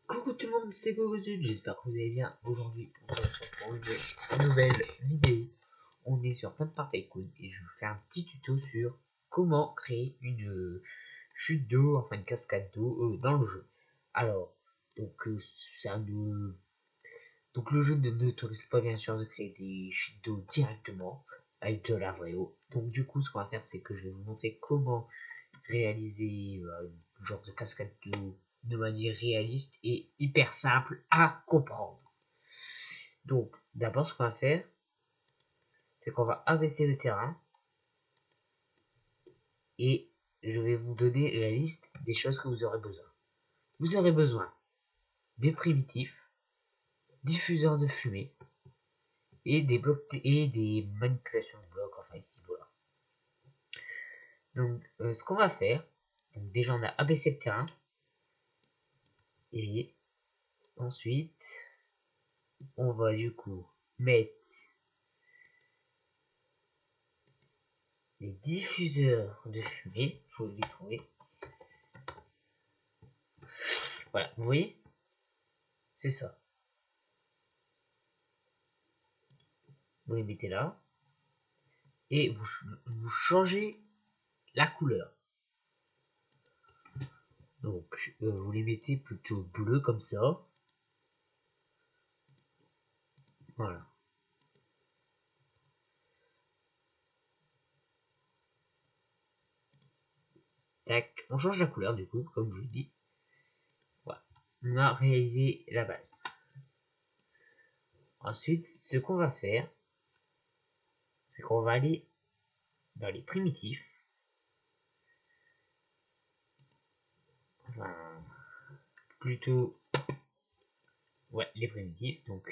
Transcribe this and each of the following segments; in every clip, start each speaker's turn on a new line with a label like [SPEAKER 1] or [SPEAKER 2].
[SPEAKER 1] Coucou tout le monde, c'est GoGoZud, j'espère que vous allez bien. Aujourd'hui, on se retrouve pour une nouvelle vidéo. On est sur Temple Tycoon et je vous fais un petit tuto sur comment créer une chute d'eau, enfin une cascade d'eau dans le jeu. Alors, donc le jeu ne n'autorise pas bien sûr de créer des chutes d'eau directement avec de la vraie eau. Donc du coup, ce qu'on va faire, c'est que je vais vous montrer comment réaliser un genre de cascade d'eau de manière réaliste et hyper simple à comprendre. Donc, d'abord, ce qu'on va faire, c'est qu'on va abaisser le terrain et je vais vous donner la liste des choses que vous aurez besoin. Vous aurez besoin des primitifs, diffuseurs de fumée et des blocs et des manipulations de blocs. Enfin, ici, voilà. Donc, ce qu'on va faire, donc déjà, on a abaissé le terrain et ensuite, on va du coup mettre les diffuseurs de fumée, il faut les trouver. Voilà, vous voyez, c'est ça. Vous les mettez là et vous changez la couleur. Donc, vous les mettez plutôt bleu comme ça. Voilà. Tac, on change la couleur du coup, comme je vous dis. Voilà. On a réalisé la base. Ensuite, ce qu'on va faire, c'est qu'on va aller dans les primitifs. Enfin, plutôt, ouais, les primitifs. Donc,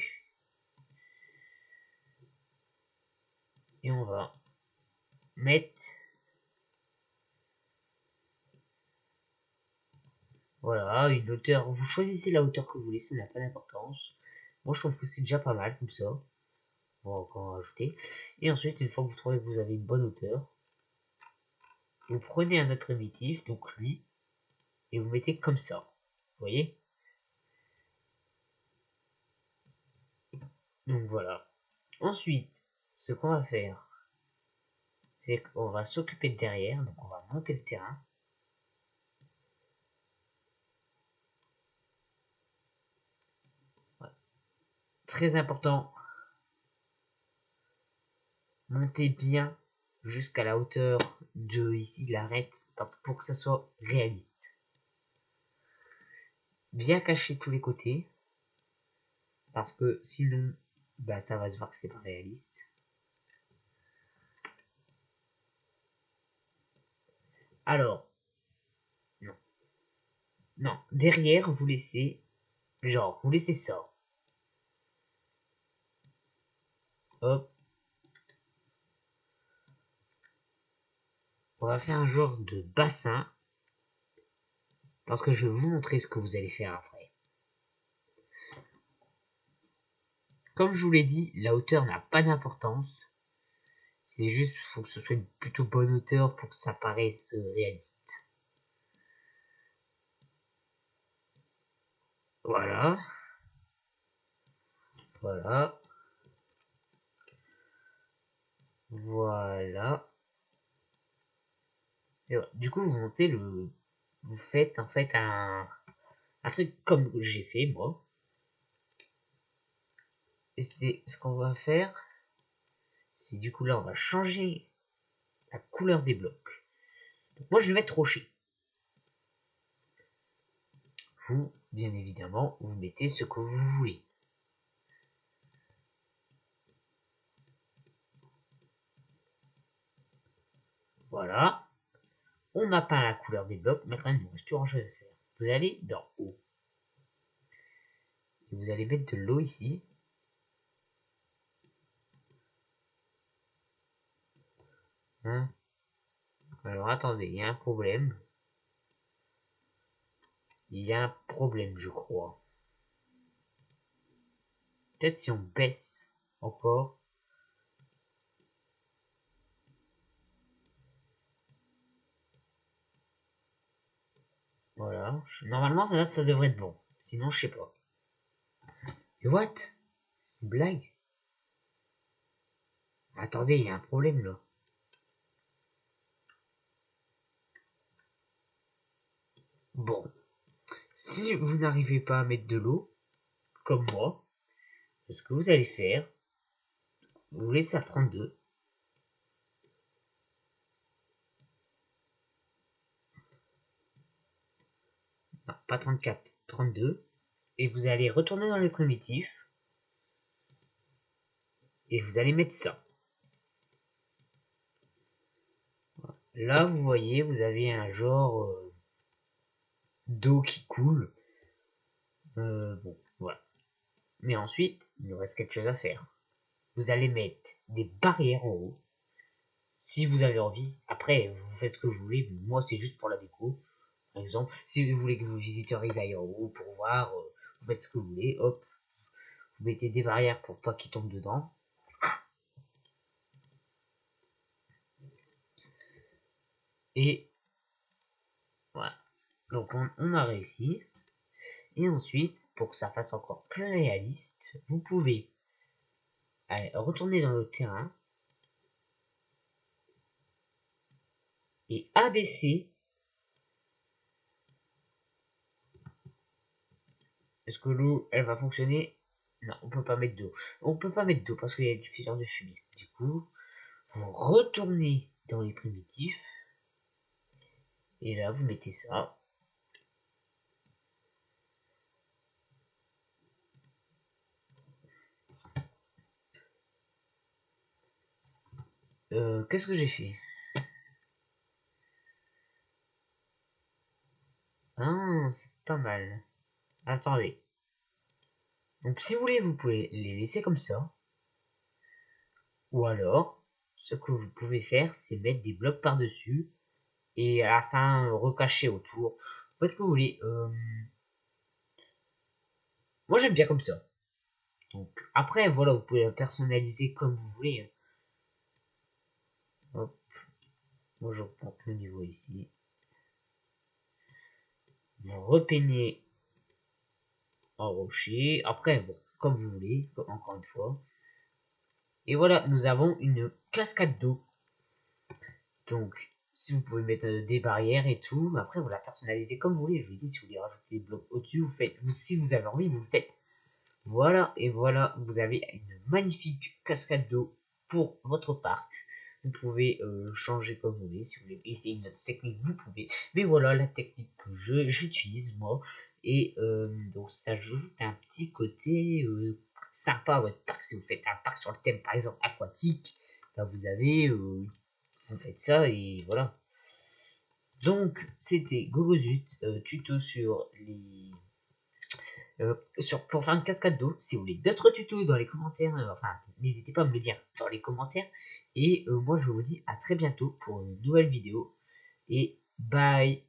[SPEAKER 1] et on va mettre, voilà, une hauteur. Vous choisissez la hauteur que vous voulez, ça n'a pas d'importance. Moi, je trouve que c'est déjà pas mal comme ça. On va encore en rajouter. Et ensuite, une fois que vous trouvez que vous avez une bonne hauteur, vous prenez un autre primitif, donc lui, et vous mettez comme ça. Vous voyez? Donc voilà. Ensuite, ce qu'on va faire, c'est qu'on va s'occuper de derrière, donc on va monter le terrain. Voilà. Très important, montez bien jusqu'à la hauteur de ici l'arête pour que ça soit réaliste. Bien cacher tous les côtés, parce que sinon, bah, ça va se voir que c'est pas réaliste. Alors, non. Non, derrière, vous laissez, genre, vous laissez ça. Hop. On va faire un genre de bassin, parce que je vais vous montrer ce que vous allez faire après. Comme je vous l'ai dit, la hauteur n'a pas d'importance. C'est juste, faut que ce soit une plutôt bonne hauteur pour que ça paraisse réaliste. Voilà. Voilà. Voilà. Et voilà. Du coup, vous montez le... Vous faites en fait un truc comme j'ai fait moi. Et c'est ce qu'on va faire. C'est du coup là, on va changer la couleur des blocs. Donc moi, je vais mettre rocher. Vous, bien évidemment, vous mettez ce que vous voulez. Voilà. On a peint la couleur des blocs. Maintenant, il ne nous reste plus grand chose à faire. Vous allez dans haut. Et vous allez mettre de l'eau ici. Hein? Alors attendez, il y a un problème. Il y a un problème, je crois. Peut-être si on baisse encore. Voilà. Normalement, ça devrait être bon. Sinon, je sais pas. Et what? C'est une blague? Attendez, il y a un problème là. Bon, si vous n'arrivez pas à mettre de l'eau, comme moi, ce que vous allez faire, vous laissez à 32. Non, pas 34, 32. Et vous allez retourner dans les primitifs. Et vous allez mettre ça. Là, vous voyez, vous avez un genre d'eau qui coule. Bon, voilà. Mais ensuite, il nous reste quelque chose à faire. Vous allez mettre des barrières en haut. Si vous avez envie. Après, vous faites ce que vous voulez. Moi, c'est juste pour la déco. Par exemple, si vous voulez que vos visiteurs aillent en haut pour voir, vous faites ce que vous voulez. Hop, vous mettez des barrières pour pas qu'ils tombent dedans. Et voilà. Donc on a réussi. Et ensuite, pour que ça fasse encore plus réaliste, vous pouvez retourner dans le terrain et abaisser. Est-ce que l'eau, elle va fonctionner? Non, on peut pas mettre d'eau. On peut pas mettre d'eau parce qu'il y a diffusion de fumée. Du coup, vous retournez dans les primitifs. Et là, vous mettez ça. Qu'est-ce que j'ai fait? Ah, c'est pas mal. Attendez. Donc si vous voulez, vous pouvez les laisser comme ça. Ou alors, ce que vous pouvez faire, c'est mettre des blocs par-dessus. Et à la fin, recacher autour. Où est-ce que vous voulez. Moi, j'aime bien comme ça. Donc après, voilà, vous pouvez la personnaliser comme vous voulez. Hop. Moi, j'augmente le niveau ici. Vous repeignez en rocher. Après, bon, comme vous voulez, encore une fois. Et voilà, nous avons une cascade d'eau. Donc, si vous pouvez mettre des barrières et tout, après vous la personnalisez comme vous voulez. Je vous dis, si vous voulez rajouter des blocs au-dessus, vous faites. Si vous avez envie, vous le faites. Voilà, et voilà, vous avez une magnifique cascade d'eau pour votre parc. Vous pouvez changer comme vous voulez. Si vous voulez essayer une autre technique, vous pouvez. Mais voilà la technique que j'utilise moi. Et donc ça ajoute un petit côté sympa à votre parc. Si vous faites un parc sur le thème par exemple aquatique, là vous avez vous faites ça et voilà. Donc c'était Gogozut, tuto sur les pour faire une cascade d'eau. Si vous voulez d'autres tutos dans les commentaires, enfin n'hésitez pas à me le dire dans les commentaires. Et moi je vous dis à très bientôt pour une nouvelle vidéo. Et bye.